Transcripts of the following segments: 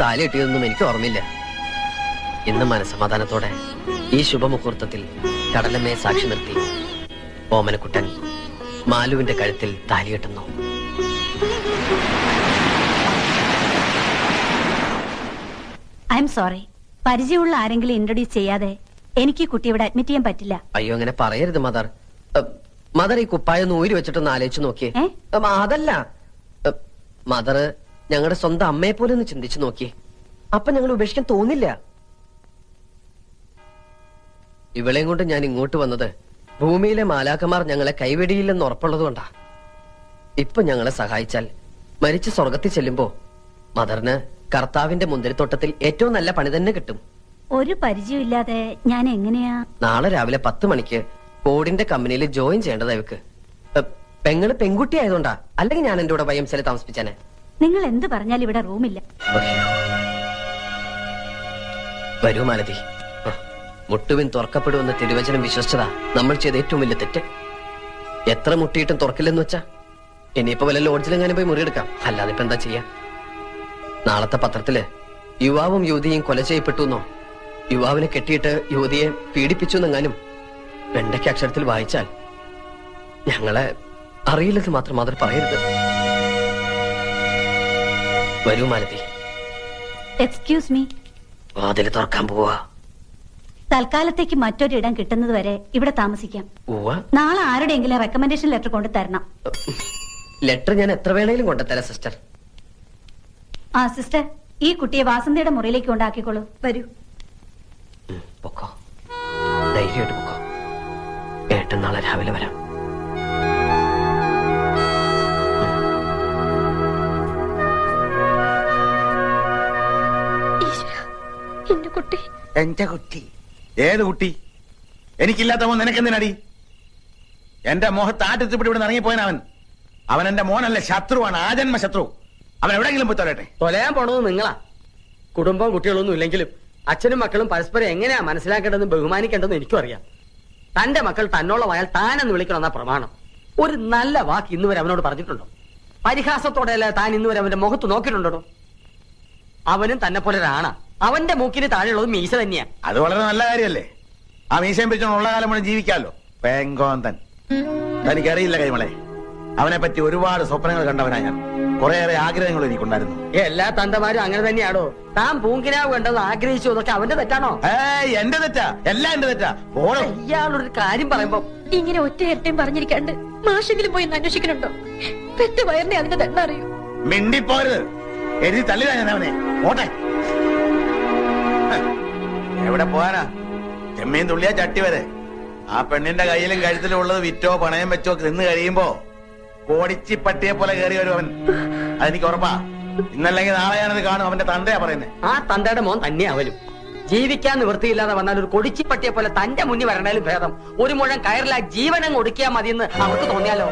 താലി കെട്ടിയതൊന്നും എനിക്ക് ഓർമ്മയില്ല. ഇന്ന് മനസ്സമാധാനത്തോടെ ഈ ശുഭമുഹൂർത്തത്തിൽ കടലമ്മയെ സാക്ഷി നിർത്തി ഓമനക്കുട്ടൻ മാലുവിന്റെ കഴുത്തിൽ താലി കെട്ടുന്നു. I am sorry. പരിചയമുള്ള ആരെങ്കിലും ഇൻട്രൊഡ്യൂസ് ചെയ്യാതെ എനിക്ക് കുട്ടി ഇവിടെ അഡ്മിറ്റ് ചെയ്യാൻ പറ്റില്ല. അയ്യോ, അങ്ങനെ പറയരുത് മദർ. മദർ ഈ കുപ്പായൊന്ന് ഊരി വെച്ചിട്ടൊന്ന് ആലോചിച്ച് നോക്കിയേ. അതല്ല മദർ, ഞങ്ങളുടെ സ്വന്തം അമ്മയെ പോലെ ഒന്ന് ചിന്തിച്ചു നോക്കിയേ. അപ്പൊ ഞങ്ങൾ ഉപേക്ഷിക്കാൻ തോന്നില്ല. ഇവളെയും കൊണ്ട് ഞാൻ ഇങ്ങോട്ട് വന്നത് ഭൂമിയിലെ മാലാഖമാർ ഞങ്ങളെ കൈവെടിയില്ലെന്ന് ഉറപ്പുള്ളതുകൊണ്ടാ. ഇപ്പൊ ഞങ്ങളെ സഹായിച്ചാൽ മരിച്ച് സ്വർഗത്തിൽ ചെല്ലുമ്പോ മദറിന് കർത്താവിന്റെ മുന്തിരിത്തോട്ടത്തിൽ ഏറ്റവും നല്ല പണി തന്നെ കിട്ടും. ഒരു പരിചയമില്ലാതെ ഞാൻ എങ്ങനെയാ? നാളെ രാവിലെ 10 മണിക്ക് കോഡിന്റെ കമ്പനിയിൽ ജോയിൻ ചെയ്യേണ്ടതാ ഇവക്ക്. പെങ്ങള് പെൺകുട്ടി ആയതുകൊണ്ടാ, അല്ലെങ്കിൽ ഞാൻ എന്റെ കൂടെ YMCA താമസിപ്പിച്ചേനെ. നിങ്ങൾ എന്ത് പറഞ്ഞാലും ഇവിടെ റൂമില്ല. വരൂ മാലതി. മുട്ടുവിൻ തുറക്കപ്പെടുമെന്ന് തിരുവചനം വിശ്വസിച്ചതാ നമ്മൾ ചെയ്ത ഏറ്റവും വലിയ തെറ്റ്. എത്ര മുട്ടിയിട്ടും തുറക്കില്ലെന്ന് വെച്ചാ ഇനിയിപ്പോ വല്ല ലോഡ്ജിലെങ്ങാനും പോയി മുറിയെടുക്കാം. അല്ലാതെ ഇപ്പൊ എന്താ ചെയ്യാ? നാളത്തെ പത്രത്തില് യുവാവും യുവതിയും കൊല ചെയ്യപ്പെട്ടു എന്നോ യുവാവിനെ കെട്ടിയിട്ട് യുവതിയെ പീഡിപ്പിച്ചു എന്നെങ്ങാനും വെണ്ടയ്ക്ക് അക്ഷരത്തിൽ വായിച്ചാൽ ഞങ്ങളെ അറിയില്ലെന്ന് മാത്രം മാതൃ പറയരുത്. വരൂ മാലതി. Excuse me. വാതില് തുറക്കാൻ പോവാ. തൽക്കാലത്തേക്ക് മറ്റൊരിടം കിട്ടുന്നത് വരെ ഇവിടെ താമസിക്കാം. നാളെ ആരുടെയെങ്കിലും റെക്കമെൻഡേഷൻ ലെറ്റർ കൊണ്ട് തരണം. ലെറ്റർ ഞാൻ എത്ര വേണേലും കൊണ്ടുതരാം സിസ്റ്റർ. ആ സിസ്റ്റർ, ഈ കുട്ടിയെ വാസന്തിയുടെ മുറിയിലേക്ക് കൊണ്ടാക്കിക്കോളൂ. വരൂ. പൊക്കോ, ധൈര്യമായിട്ട് പൊക്കോ. ഏട്ടൻ നാളെ രാവിലെ വരാം. എന്റെ കുട്ടി. എന്റെ കുട്ടി? ഏത് കുട്ടി? എനിക്കില്ലാത്ത മോൻ നിനക്കെന്തിനടി? എന്റെ മോഹത്ത് ആറ്റത്തിപ്പിടി ഇവിടെ ഇറങ്ങിപ്പോയനവൻ. അവൻ എന്റെ മോനല്ല, ശത്രുവാണ്, ആജന്മ ശത്രു. അവൻ എവിടെയെങ്കിലും പോയി തൊലട്ടെ. തൊലയാൻ പോണത് നിങ്ങളാ. കുടുംബം കുട്ടികളൊന്നും ഇല്ലെങ്കിലും അച്ഛനും മക്കളും പരസ്പരം എങ്ങനെയാ മനസ്സിലാക്കേണ്ടതെന്ന് ബഹുമാനിക്കേണ്ടതെന്ന് എനിക്കും അറിയാം. തന്റെ മക്കൾ തന്നോളമായാൽ താനെന്ന് വിളിക്കണമെന്ന പ്രമാണം. ഒരു നല്ല വാക്ക് ഇന്നുവരെ അവനോട് പറഞ്ഞിട്ടുണ്ടോ? പരിഹാസത്തോടെയല്ല താൻ ഇന്നുവരെ അവന്റെ മുഖത്ത് നോക്കിയിട്ടുണ്ടോ? അവനും തന്നെ പോലെ ഒരാണാ. അവന്റെ മൂക്കിന് താഴെയുള്ളത് മീശ തന്നെയാ. അത് വളരെ നല്ല കാര്യമല്ലേ? ആ മീശയും പിടിച്ചോണ്ട് കാലം മുഴുവൻ ജീവിക്കാമല്ലോ. പെങ്കോന്തൻ. തനിക്കറിയില്ല കൈമളെ, അവനെ പറ്റി ഒരുപാട് സ്വപ്നങ്ങൾ കണ്ടവനാ ഞാൻ. കുറേയേറെ ആഗ്രഹങ്ങൾ എനിക്കുണ്ടായിരുന്നു. എല്ലാ തന്തമാരും അങ്ങനെ തന്നെയാണോ? താൻ പൂങ്കിനാവ് കണ്ടെന്ന് ആഗ്രഹിച്ചു, അതൊക്കെ അവന്റെ തെറ്റാണോ? എന്റെ തെറ്റാ, എല്ലാം എന്റെ തെറ്റാ. ഇയാളൊരു കാര്യം പറയുമ്പോ ഇങ്ങനെ ഒറ്റ ഇരട്ടയും പറഞ്ഞിരിക്കാണ്ട് മാഷെങ്കിലും പോയി അന്വേഷിക്കണുണ്ടോ? പെറ്റ വയറിനെ അതിന്റെ ദണ്ണ അറിയൂ. മിണ്ടിപ്പോരുത്. എഴുതി തള്ളിതാ ഞാൻ അവനെ. ഓട്ടെ. എവിടെ പോവാനാ? ചെമ്മീൻ തുള്ളിയാ ചട്ടി വരെ. ആ പെണ്ണിന്റെ കയ്യിലും കഴുത്തിലും ഉള്ളത് വിറ്റോ പണയം വെച്ചോ നിന്ന് കഴിയുമ്പോ കോടിച്ചി പട്ടിയെ പോലെ കയറി വരും അവൻ. അതെനിക്ക് ഉറപ്പാ. ഇന്നല്ലെങ്കിൽ നാളെ ഞാനത് കാണും. അവന്റെ തന്തയാ പറയുന്നത്. ആ തന്തയുടെ മോൻ തന്നെയാവലും. ജീവിക്കാൻ നിവൃത്തിയില്ലാതെ വന്നാൽ ഒരു കൊടിച്ചിപ്പട്ടിയെ പോലെ തന്റെ മുന്നിൽ വരണേലും ഭേദം ഒരു മുഴം കയറില്ല ജീവനം ഒടുക്കിയാ മതിയെന്ന് അവർക്ക് തോന്നിയാലോ?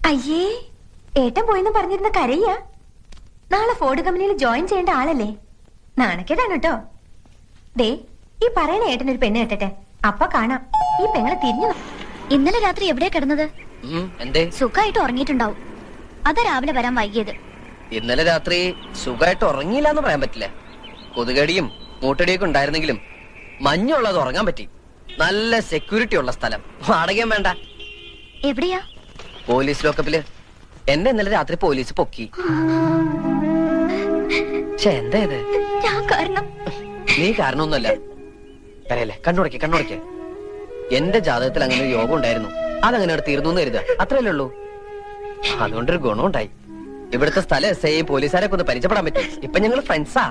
അയ്യേ, ഏട്ടൻ പോയെന്ന് പറഞ്ഞിരുന്ന കരയ്യ. നാളെ ഫോർഡ് കമ്പനിയിൽ ജോയിൻ ചെയ്യേണ്ട ആളല്ലേ? നാണക്കേടാണ് കേട്ടോ. ദേ, ഈ പറയണ ഏട്ടനൊരു പെണ്ണ് കെട്ടട്ടെ, അപ്പൊ കാണാം ഈ പെങ്ങളെ തിരിഞ്ഞു. ഇന്നലെ രാത്രി എവിടെയാ കിടന്നത്? സുഖമായിട്ട് ഉറങ്ങിയിട്ടുണ്ടാവും. അതാ രാവിലെ വരാൻ വൈകിയത്. ഇന്നലെ രാത്രി സുഖമായിട്ട് ഉറങ്ങിയില്ല എന്ന് പറയാൻ പറ്റില്ല. കൊതുകടിയും മൂട്ടടിയൊക്കെ ഉണ്ടായിരുന്നെങ്കിലും മഞ്ഞുള്ളത് ഉറങ്ങാൻ പറ്റി. നല്ല സെക്യൂരിറ്റി ഉള്ള സ്ഥലം. വാടകയും വേണ്ട. എവിടെയാ? പോലീസ് ലോക്കപ്പില്. എന്നെ ഇന്നലെ രാത്രി പോലീസ് പൊക്കി. എന്താ ഇത്? നീ കാരണമൊന്നുമല്ല. പറയല്ലേ, കണ്ണുടയ്ക്ക്. എന്റെ ജാതകത്തിൽ അങ്ങനെ ഒരു യോഗം ഉണ്ടായിരുന്നു. അതങ്ങനെ അവിടെ തീർന്നു എന്ന് കരുതുക. അത്രയല്ലേ ഉള്ളൂ. അതുകൊണ്ടൊരു ഗുണമുണ്ടായി. ഇവിടുത്തെ സ്ഥലം SI പോലീസുകാരൊക്കെ ഒന്ന് പരിചയപ്പെടാൻ പറ്റും. ഇപ്പൊ ഞങ്ങൾ ഫ്രണ്ട്സാ.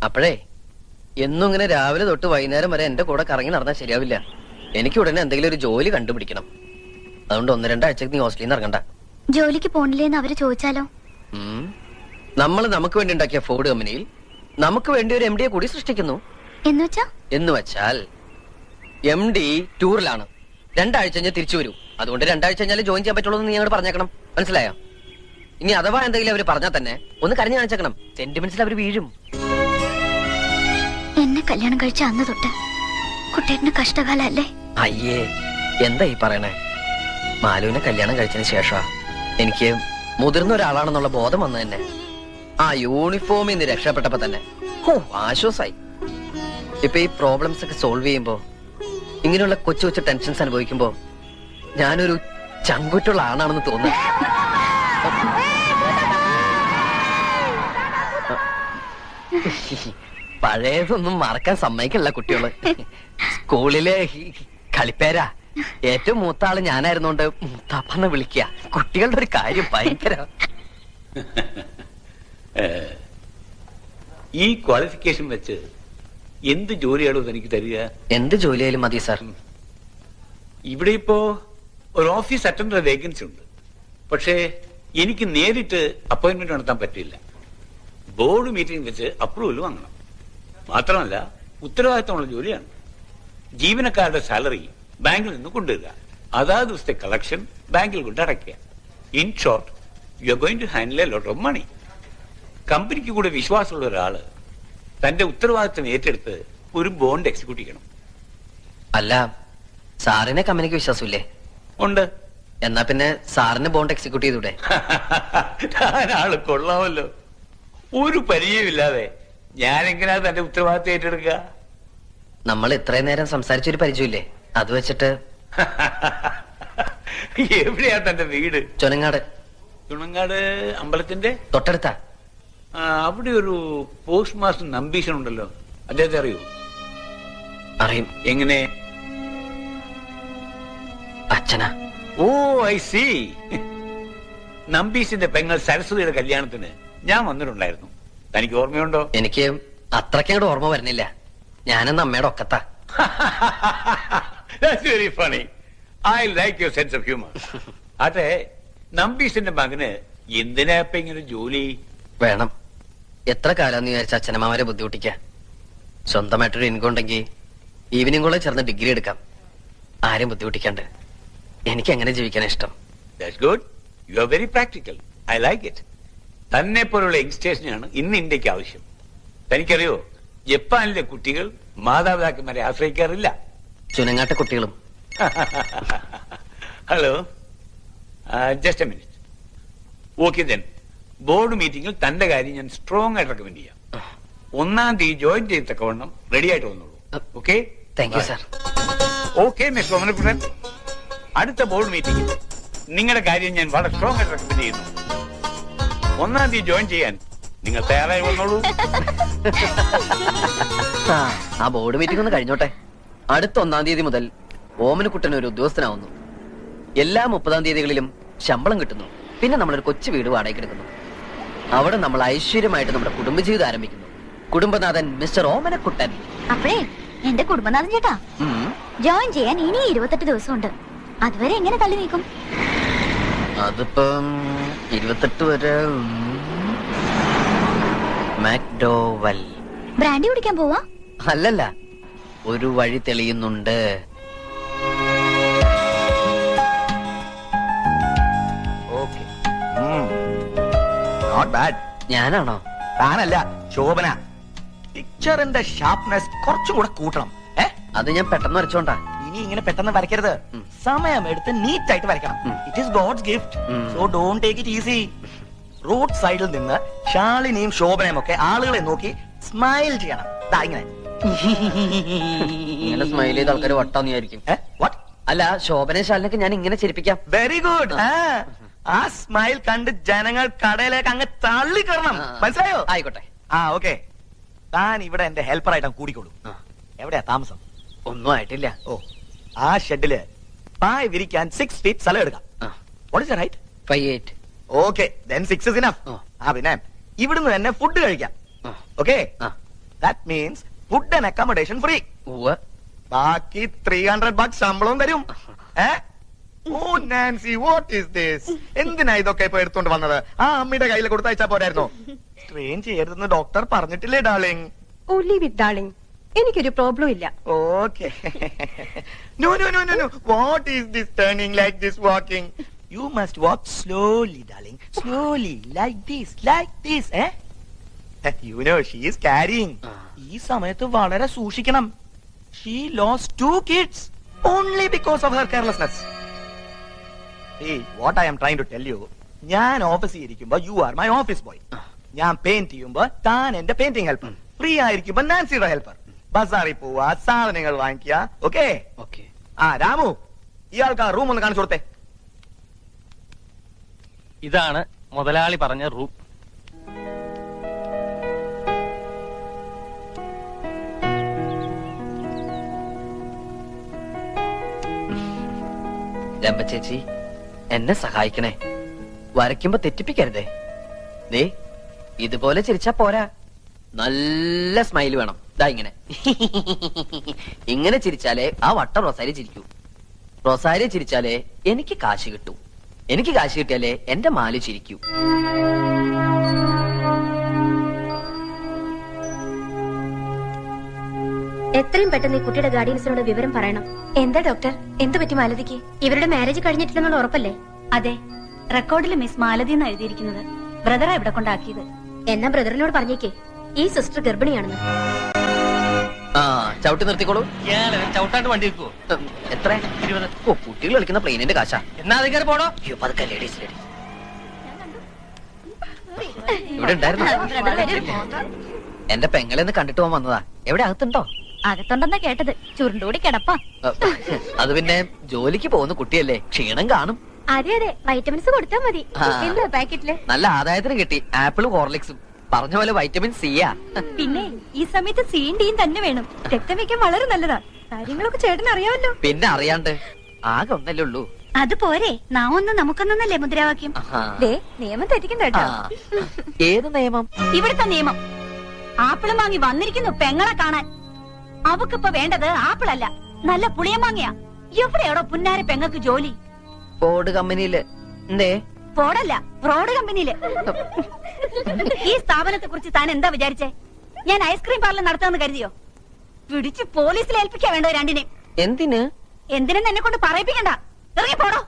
അപ്പോഴേ എന്നും ഇങ്ങനെ രാവിലെ തൊട്ട് വൈകുന്നേരം വരെ എന്റെ കൂടെ കറങ്ങി നടന്നാൽ ശരിയാവില്ല. എനിക്ക് ഉടനെ എന്തെങ്കിലും ഒരു ജോലി കണ്ടുപിടിക്കണം. അതുകൊണ്ട് 1-2 ആഴ്ചക്ക് നീ ഹോസ്റ്റലിൽ നിന്ന് ഇറങ്ങണ്ട. ജോലിക്ക് പോണില്ലേന്ന് അവര് ചോദിച്ചാലോ? നമ്മൾ നമുക്ക് വേണ്ടി ഉണ്ടാക്കിയ ഫോർഡ് കമ്പനിയിൽ നമുക്ക് വേണ്ടി ഒരു MD കൂടി സൃഷ്ടിക്കുന്നു. എന്ന് വെച്ചാൽ MD ടൂറിലാണ്. 2 ആഴ്ച കഴിഞ്ഞ് തിരിച്ചു വരൂ. അതുകൊണ്ട് 2 ആഴ്ച കഴിഞ്ഞാൽ ജോയിൻ ചെയ്യാൻ പറ്റുള്ളൂ എന്ന് നീ അങ്ങോട്ട് പറഞ്ഞേക്കണം. മനസ്സിലായോ? ഇനി അഥവാ എന്തെങ്കിലും അവര് പറഞ്ഞാൽ തന്നെ ഒന്ന് കരഞ്ഞു കാണിച്ചേക്കണം. സെന്റിമെന്റ്സിൽ അവര് വീഴും. എന്നെ കല്യാണം കഴിച്ച അന്ന് തൊട്ട് കുട്ടേട്ടന് കഷ്ടകാലല്ലേ? അയ്യേ, എന്താ ഈ പറയണേ? മാലുവിനെ കല്യാണം കഴിച്ചതിന് ശേഷമാ എനിക്ക് മുതിർന്ന ഒരാളാണെന്നുള്ള ബോധം വന്നു തന്നെ. ആ യൂണിഫോമിൽ നിന്ന് രക്ഷപ്പെട്ടപ്പോ തന്നെ ആശ്വാസായി. ഇപ്പൊ ഈ പ്രോബ്ലംസ് ഒക്കെ സോൾവ് ചെയ്യുമ്പോ, ഇങ്ങനെയുള്ള കൊച്ചു കൊച്ചു ടെൻഷൻസ് അനുഭവിക്കുമ്പോ ഞാനൊരു ചങ്കുറ്റുള്ള ആണാണെന്ന് തോന്നുന്നു. പഴയതൊന്നും മറക്കാൻ സമ്മതിക്കില്ല കുട്ടികള്. സ്കൂളിലെ കളിപ്പേരാ. ഏറ്റവും മൂത്ത ആള് ഞാനായിരുന്നോണ്ട് മുത്താപ്പന്ന് വിളിക്കുക. കുട്ടികളുടെ ഒരു കാര്യം ഭയങ്കര. ഈ ക്വാളിഫിക്കേഷൻ വെച്ച് എന്ത് ജോലിയാണോ തനിക്ക് തരിക? എന്ത് ജോലിയായാലും മതി സാർ. ഇവിടെ ഇപ്പോ ഒരു ഓഫീസ് അറ്റൻഡർ വേക്കൻസി ഉണ്ട്. പക്ഷേ എനിക്ക് നേരിട്ട് അപ്പോയിന്റ്മെന്റ് നടത്താൻ പറ്റില്ല. ബോർഡ് മീറ്റിംഗ് വെച്ച് അപ്രൂവൽ വാങ്ങണം. മാത്രമല്ല ഉത്തരവാദിത്തമുള്ള ജോലിയാണ്. ജീവനക്കാരുടെ സാലറി ബാങ്കിൽ നിന്ന് കൊണ്ടുവരിക, അതാത് ദിവസത്തെ കളക്ഷൻ ബാങ്കിൽ കൊണ്ട് അടയ്ക്കുക. In short, you are going to handle a lot of money. കമ്പനിക്ക് കൂടെ വിശ്വാസമുള്ള ഒരാള് തന്റെ ഉത്തരവാദിത്തം ഏറ്റെടുത്ത് ഒരു ബോണ്ട് എക്സിക്യൂട്ട് ചെയ്യണം. അല്ല, സാറിനെ കമ്പനിക്ക് വിശ്വാസമില്ലേ? ഉണ്ട്. എന്നാ പിന്നെ സാറിന് ബോണ്ട് എക്സിക്യൂട്ട് ചെയ്തൂടെ? ആള് കൊള്ളാമല്ലോ. ഒരു പരിചയമില്ലാതെ ഞാനെങ്ങനെയാ തന്റെ ഉത്തരവാദിത്തം ഏറ്റെടുക്കുക? നമ്മൾ ഇത്രയും നേരം സംസാരിച്ചൊരു പരിചയമില്ലേ? അത് വെച്ചിട്ട്. എവിടെയാ തന്റെ വീട്? ചുനങ്ങാട്. ചുണങ്ങാട് അമ്പലത്തിന്റെ തൊട്ടടുത്താ. അവിടെ ഒരു പോസ്റ്റ് മാസ്റ്റർ നമ്പീശൻ ഉണ്ടല്ലോ, അദ്ദേഹത്തെ അറിയൂ? അറിയും. എങ്ങനെ? അച്ഛനാ. ഓ, ഐ സി. നമ്പീശിന്റെ പെങ്ങൾ സരസ്വതിയുടെ കല്യാണത്തിന് ഞാൻ വന്നിട്ടുണ്ടായിരുന്നു. തനിക്ക് ഓർമ്മയുണ്ടോ? എനിക്ക് അത്രയ്ക്കങ്ങോട്ട് ഓർമ്മ വരുന്നില്ല. ഞാനെന്ന് അമ്മയുടെ ഒക്കത്താ. That's very funny. I like your sense of humor. അതെ, നമ്പീശിന്റെ മകന് എന്തിനാ ഇപ്പൊ ഇങ്ങനെ ജോലി വേണം? എത്ര കാലാന്ന് വിചാരിച്ച അച്ഛനമ്മമാരെ ബുദ്ധിമുട്ടിക്ക. സ്വന്തമായിട്ടൊരു ഇൻകം ഉണ്ടെങ്കിൽ ഈവനിങ് കോളേജ് ചേർന്ന് ഡിഗ്രി എടുക്കാം, ആരും ബുദ്ധിമുട്ടിക്കാണ്ട്. എനിക്ക് എങ്ങനെ ജീവിക്കാൻ ഇഷ്ടം. That's good. You are very practical. I like it. തന്നെ പോലുള്ള യങ്സ്റ്റേഴ്സിനാണ് ഇന്ന് ഇന്ത്യക്ക് ആവശ്യം. തനിക്കറിയോ, ജപ്പാനിലെ കുട്ടികൾ മാതാപിതാക്കന്മാരെ ആശ്രയിക്കാറില്ല. ചുനങ്ങാട്ടെ കുട്ടികളും. Hello, just A minute. Okay then, board മീറ്റിംഗിൽ തന്റെ കാര്യം ഞാൻ സ്ട്രോങ് ആയിട്ട് റെക്കമെൻഡ് ചെയ്യാം. 1-ാം തീയതി ജോയിൻ ചെയ്തക്കവണ്ണം റെഡി ആയിട്ട് വന്നോളൂ. Okay? Thank you sir. Okay miss Omanakuttan, അടുത്ത ബോർഡ് മീറ്റിംഗിൽ നിങ്ങളുടെ കാര്യം ഞാൻ വളരെ സ്ട്രോങ് ആയിട്ട് റെക്കമെൻഡ് ചെയ്യുന്നു. 1-ാം തീയതി ജോയിൻ ചെയ്യാൻ നിങ്ങൾ തയ്യാറായി വന്നോളൂ. ആ ബോർഡ് മീറ്റിംഗ് ഒന്ന് കഴിഞ്ഞോട്ടെ. അടുത്ത 1-ാം തീയതി മുതൽ ഓമനക്കുട്ടൻ ഒരു ഉദ്യോഗസ്ഥനാവുന്നു. എല്ലാ 30-ാം തീയതികളിലും ശമ്പളം കിട്ടുന്നു. പിന്നെ നമ്മളൊരു കൊച്ചു വീട് വാടകയ്ക്ക് എടുക്കുന്നു. അവിടെ നമ്മൾ ഐശ്വര്യമായിട്ട് നമ്മുടെ കുടുംബജീവിതം ആരംഭിക്കുന്നു. കുടുംബനാഥൻ മിസ്റ്റർ ഓമനക്കുട്ടൻ. അപ്പഴേ എന്റെ കുടുംബനാഥൻ ചേട്ടാ, ജോയിൻ ചെയ്യാൻ ഇനി 28 ദിവസമുണ്ട്. അതുവരെ എങ്ങനെ തള്ളി നീക്കും? അതിപ്പം 28 വരെ. മാക്ഡോവൽ. ബ്രാൻഡി കുടിക്കാൻ പോവാ? അല്ലല്ല, ഒരു വഴി തെളിയുന്നുണ്ട്. Okay, not bad. ഞാനാണോ? താനല്ല, ശോഭന. പിക്ചറിന്റെ ഷാർപ്നെസ് കുറച്ചും കൂടെ കൂട്ടണം. അത് ഞാൻ പെട്ടെന്ന് വരച്ചോണ്ടാ. ഇനി ഇങ്ങനെ പെട്ടെന്ന് വരയ്ക്കരുത്. സമയം എടുത്ത് നീറ്റ് ആയിട്ട് വരയ്ക്കണം. It is God's gift, so don't take it easy. Road സൈഡിൽ നിന്ന് ശാലിനിയും ശോഭനയും ഒക്കെ ആളുകളെ നോക്കി സ്മൈൽ ചെയ്യണം. ദാ ഇങ്ങനെ ഇങ്ങനെ സ്മൈൽ ചെയ്ത ആൾക്കാർ വട്ടാന്ന് വിചാരിക്കും. അല്ല, ശോഭന ശാലിനൊക്കെ ഞാൻ ഇങ്ങനെ ചിരിപ്പിക്കാം. Very good. ആ സ്മൈൽ കണ്ട് ജനങ്ങൾ കടയിലേക്ക് അങ്ങ് തള്ളിക്കറണം. മനസ്സിലായോ? ആയിക്കോട്ടെ. ഓക്കെ. താൻ ഇവിടെ എന്റെ ഹെൽപ്പറായിട്ട് കൂടിക്കോളൂ. എവിടെയാ താമസം? ഒന്നും ആയിട്ടില്ല. ഓ, ആ ഷെഡില് പായ വിരിക്കാൻ 6 feet സ്ഥലം എടുക്കാം. What is the height? 5'8". Okay, then 6 is enough. പിന്നെ ഇവിടുന്ന് തന്നെ ഫുഡ് കഴിക്കാം. Okay? That means food and accommodation free. ബാക്കി $300 ശമ്പളവും തരും. Oh Nancy, what is this? എന്തിനാ ഇതൊക്കെ ഇപ്പൊ എടുത്തോണ്ട് വന്നത്? ആ അമ്മയുടെ കയ്യിൽ കൊടുത്തയച്ചാ പോരായിരുന്നോ? ട്രെയിൻ ചെയ്യരുതെന്ന് ഡോക്ടർ പറഞ്ഞിട്ടില്ലേ darling? Oh leave it darling, എനിക്കൊരു പ്രോബ്ലം ഇല്ല. Okay. No no no no no. What is this turning like this walking? You must walk slowly, darling. Slowly, like this, eh? You know, she is carrying. ഈ സമയത്ത് വളരെ സൂക്ഷിക്കണം. She lost 2 kids only because of her carelessness. See, what I am trying to tell you, ഞാൻ ഓഫീസിൽ ഇരിക്കുമ്പോ you are my office boy. ഞാൻ paint ചെയ്യുമ്പോ താൻ എന്റെ പെയിന്റിംഗ് ഹെൽപ്പർ. ഫ്രീ ആയിരിക്കുമ്പോ നാൻസിയുടെ ഹെൽപ്പർ. ബസാറിൽ പോവാ, സാധനങ്ങൾ വാങ്ങിക്കുക. Okay okay. ആ രാമു, ഇയാൾക്ക് ആ റൂം ഒന്ന് കാണിച്ചു കൊടുത്തേ. ഇതാണ് മുതലാളി പറഞ്ഞ റൂം. രമ്പ ചേച്ചി, എന്നെ സഹായിക്കണേ. വരയ്ക്കുമ്പോ തെറ്റിപ്പിക്കരുതേ. ദേ, ഇതുപോലെ ചിരിച്ചാ പോരാ, നല്ല സ്മൈൽ വേണം. ദാ ഇങ്ങനെ ഇങ്ങനെ ചിരിച്ചാലേ ആ വട്ടം റൊസാരി ചിരിക്കൂ. റൊസാരി ചിരിച്ചാലേ എനിക്ക് കാശ് കിട്ടൂ. എനിക്ക് കാശ് കിട്ടിയാലേ എന്റെ മാല് ചിരിക്കൂ. എത്രയും പെട്ടെന്ന് ഈ കുട്ടിയുടെ ഗാർഡിയൻസിനോട് വിവരം പറയണം. എന്താ ഡോക്ടർ, എന്ത് പറ്റി മാലതിക്ക്? ഇവരുടെ മാരേജ് കഴിഞ്ഞിട്ടില്ലെന്നുള്ള ഉറപ്പല്ലേ? അതെ, റെക്കോർഡിൽ മിസ് മാലതി എന്ന് എഴുതിയിരിക്കുന്നത്. ബ്രദറാ ഇവിടെ കൊണ്ടാക്കിയത്. എന്നാ ബ്രദറിനോട് പറഞ്ഞേക്കേ ഈ സിസ്റ്റർ ഗർഭിണിയാണെന്ന്. ആ, ചവിട്ടി നിർത്തിക്കോളൂ. ചവിട്ടാണ്ട് വണ്ടി വെക്കുവോ? എത്ര? 20. ഓ, കുട്ടികൾ കളിക്കുന്ന പ്ലെയിനിന്റെ കാശാ. എന്നാ അത് കയറി പോടോ. അയ്യോ, പതുക്കെ ലേഡീസ്. ഇവിടെ ഉണ്ടായിരുന്നു. എന്റെ പെങ്ങളെന്ന് കണ്ടിട്ട് പോകാൻ വന്നതാ. എവിടെ അകത്തുണ്ടോ? അകത്തുണ്ടെന്നാ കേട്ടത്. ചുരുണ്ടുകൂടി കിടപ്പാ. അത് പിന്നെ ജോലിക്ക് പോകുന്ന കുട്ടിയല്ലേ, ക്ഷീണം കാണും. അതെ അതെ, വൈറ്റമിൻസ് കൊടുത്താ മതി. ആ. എന്താ പാക്കറ്റില്? നല്ല ആദായത്തിന് കിട്ടി. ആപ്പിളും ഹോർലിക്സും. പറഞ്ഞ പോലെ വൈറ്റമിൻ സിയാ. പിന്നെ ഈ സമയത്ത് സീൻ ഡീൻ തന്നെ വേണം. രക്തം വെക്കാൻ വളരെ നല്ലതാ. കാര്യങ്ങളൊക്കെ ചേട്ടൻ അറിയാമല്ലോ. പിന്നെ അറിയാണ്ട് ആകെ ഒന്നല്ലേ ഉള്ളൂ. അത് പോരെ, നാം ഒന്ന് നമുക്കൊന്നല്ലേ മുദ്രാവാക്യം. ആഹാ. ദേ, നിയമം തെറ്റിക്കണ്ട കേട്ടോ. ആ. ഏത് നിയമം? ഇവിടുത്തെ നിയമം. ആപ്പിള് വാങ്ങി വന്നിരിക്കുന്നു പെങ്ങളെ കാണാൻ. അവക്കിപ്പോ വേണ്ടത് ആപ്പിളല്ല, നല്ല പുളിയമാങ്ങയാ. എവിടെയാടോ പുന്നാര പെങ്ങക്ക് ജോലി? ഫോർഡ് കമ്പനിയില്. എന്തേ? ഫോർഡല്ല, ഫ്രോഡ് കമ്പനിയില്. ഈ സ്ഥാപനത്തെ കുറിച്ച് താൻ എന്താ വിചാരിച്ചേ? ഞാൻ ഐസ്ക്രീം പാർലർ നടത്താമെന്ന് കരുതിയോ? പിടിച്ച് പോലീസിൽ ഏൽപ്പിക്കാ വേണ്ടോ രണ്ടിനെ? എന്തിന്? എന്തിനെന്ന് എന്നെ കൊണ്ട് പറയിപ്പിക്കണ്ട. ഇറങ്ങി പോടോ.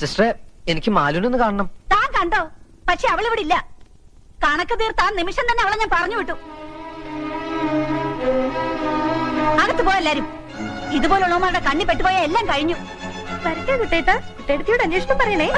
സിസ്റ്ററെ, എനിക്ക് മാലുനൊന്ന് കാണണം. താൻ കണ്ടോ? പക്ഷെ അവളിവിടെ ഇല്ല. കണക്ക് തീർത്താൻ നിമിഷം തന്നെ അവളെ ഞാൻ പറഞ്ഞു വിട്ടു. അകത്ത് പോയെല്ലാരും. ഇതുപോലുള്ളവന്മാരുടെ കണ്ണി പെട്ടുപോയ എല്ലാം കഴിഞ്ഞു. വരട്ടെ കുട്ടേട്ടാ, കുട്ടേടത്തിയോട് അന്വേഷണം പറയണേ.